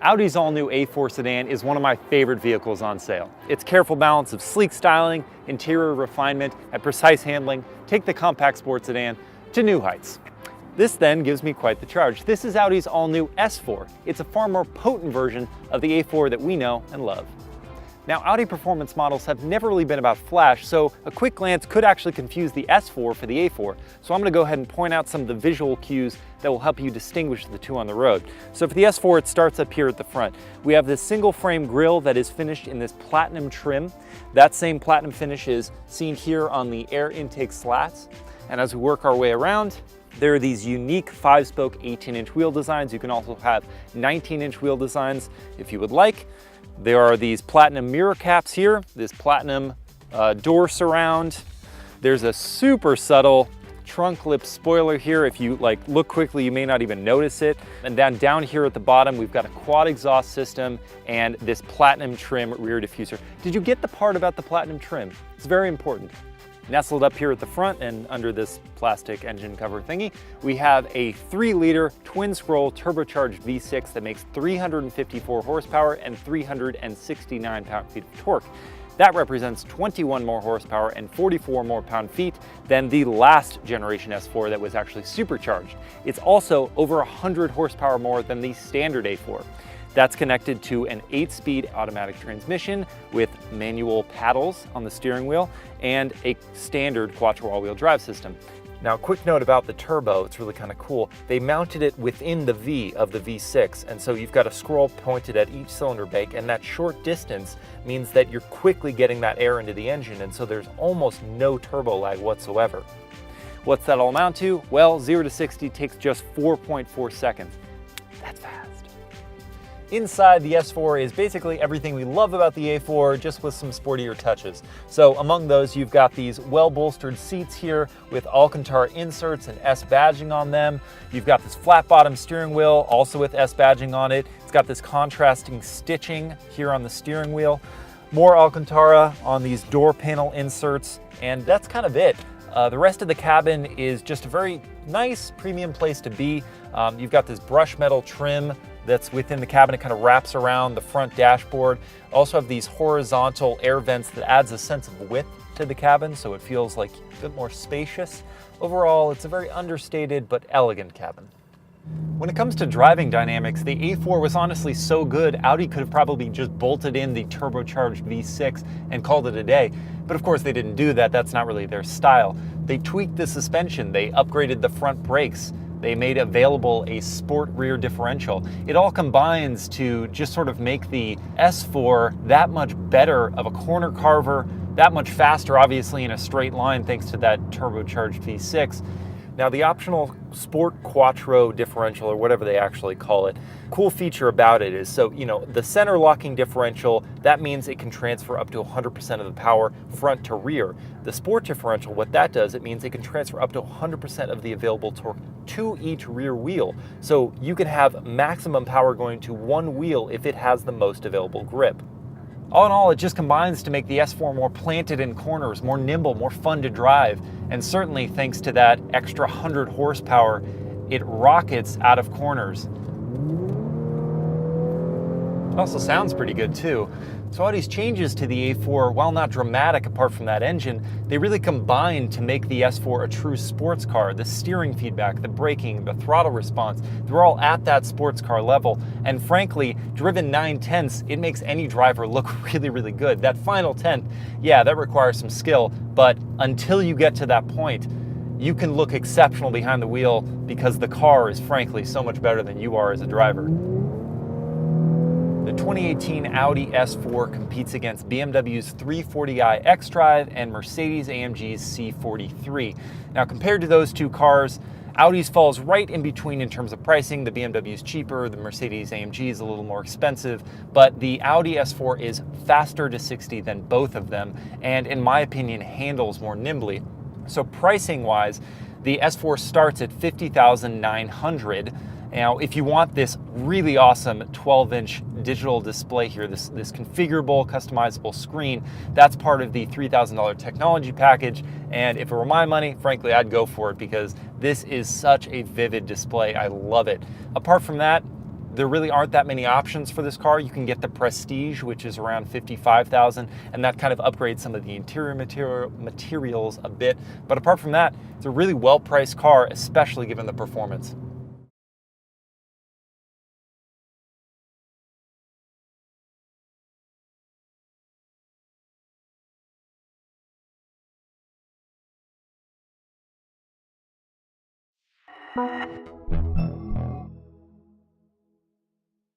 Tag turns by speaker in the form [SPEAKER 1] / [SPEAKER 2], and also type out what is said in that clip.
[SPEAKER 1] Audi's all-new A4 sedan is one of my favorite vehicles on sale. Its careful balance of sleek styling, interior refinement, and precise handling take the compact sports sedan to new heights. This then gives me quite the charge. This is Audi's all-new S4. It's a far more potent version of the A4 that we know and love. Now, Audi performance models have never really been about flash, so a quick glance could actually confuse the S4 for the A4. So I'm going to go ahead and point out some of the visual cues that will help you distinguish the two on the road. So for the S4, it starts up here at the front. We have this single frame grille that is finished in this platinum trim. That same platinum finish is seen here on the air intake slats. And as we work our way around, there are these unique 5-spoke 18-inch wheel designs. You can also have 19-inch wheel designs if you would like. There are these platinum mirror caps here, this platinum door surround. There's a super subtle trunk lip spoiler here. If you look quickly, you may not even notice it. And then down here at the bottom, we've got a quad exhaust system and this platinum trim rear diffuser. Did you get the part about the platinum trim? It's very important. Nestled up here at the front and under this plastic engine cover thingy, we have a 3-liter twin-scroll turbocharged V6 that makes 354 horsepower and 369 pound-feet of torque. That represents 21 more horsepower and 44 more pound-feet than the last generation S4 that was actually supercharged. It's also over 100 horsepower more than the standard A4. That's connected to an 8-speed automatic transmission with manual paddles on the steering wheel and a standard quattro all-wheel drive system. Now, a quick note about the turbo, it's really kind of cool. They mounted it within the V of the V6, and so you've got a scroll pointed at each cylinder bank, and that short distance means that you're quickly getting that air into the engine, and so there's almost no turbo lag whatsoever. What's that all amount to? Well, 0 to 60 takes just 4.4 seconds. That's fast. Inside the S4 is basically everything we love about the A4, just with some sportier touches. So among those, you've got these well-bolstered seats here with Alcantara inserts and S badging on them. You've got this flat-bottom steering wheel, also with S badging on it. It's got this contrasting stitching here on the steering wheel. More Alcantara on these door panel inserts, and that's kind of it. The rest of the cabin is just a very nice premium place to be. You've got this brushed metal trim that's within the cabin. It kind of wraps around the front dashboard. Also have these horizontal air vents that adds a sense of width to the cabin, so it feels like a bit more spacious. Overall, it's a very understated but elegant cabin. When it comes to driving dynamics, the A4 was honestly so good, Audi could have probably just bolted in the turbocharged V6 and called it a day. But of course they didn't do that, that's not really their style. They tweaked the suspension, they upgraded the front brakes, they made available a sport rear differential. It all combines to just sort of make the S4 that much better of a corner carver, that much faster obviously in a straight line thanks to that turbocharged V6. Now the optional Sport Quattro differential, or whatever they actually call it, cool feature about it is, so the center locking differential, that means it can transfer up to 100% of the power front to rear. The Sport differential, what that does, it means it can transfer up to 100% of the available torque to each rear wheel. So you can have maximum power going to one wheel if it has the most available grip. All in all, it just combines to make the S4 more planted in corners, more nimble, more fun to drive, and certainly thanks to that extra 100 horsepower, it rockets out of corners. It also sounds pretty good too. So Audi's changes to the A4, while not dramatic apart from that engine, they really combine to make the S4 a true sports car. The steering feedback, the braking, the throttle response, they're all at that sports car level. And frankly, driven 9/10ths, it makes any driver look really, really good. That final tenth, yeah, that requires some skill, but until you get to that point, you can look exceptional behind the wheel because the car is frankly so much better than you are as a driver. The 2018 Audi S4 competes against BMW's 340i xDrive and Mercedes-AMG's C43. Now, compared to those two cars, Audi's falls right in between in terms of pricing. The BMW's cheaper, the Mercedes-AMG is a little more expensive, but the Audi S4 is faster to 60 than both of them, and in my opinion, handles more nimbly. So pricing-wise, the S4 starts at $50,900. Now, if you want this really awesome 12-inch digital display here, this configurable, customizable screen, that's part of the $3,000 technology package. And if it were my money, frankly, I'd go for it because this is such a vivid display. I love it. Apart from that, there really aren't that many options for this car. You can get the Prestige, which is around $55,000, and that kind of upgrades some of the interior materials a bit. But apart from that, it's a really well-priced car, especially given the performance.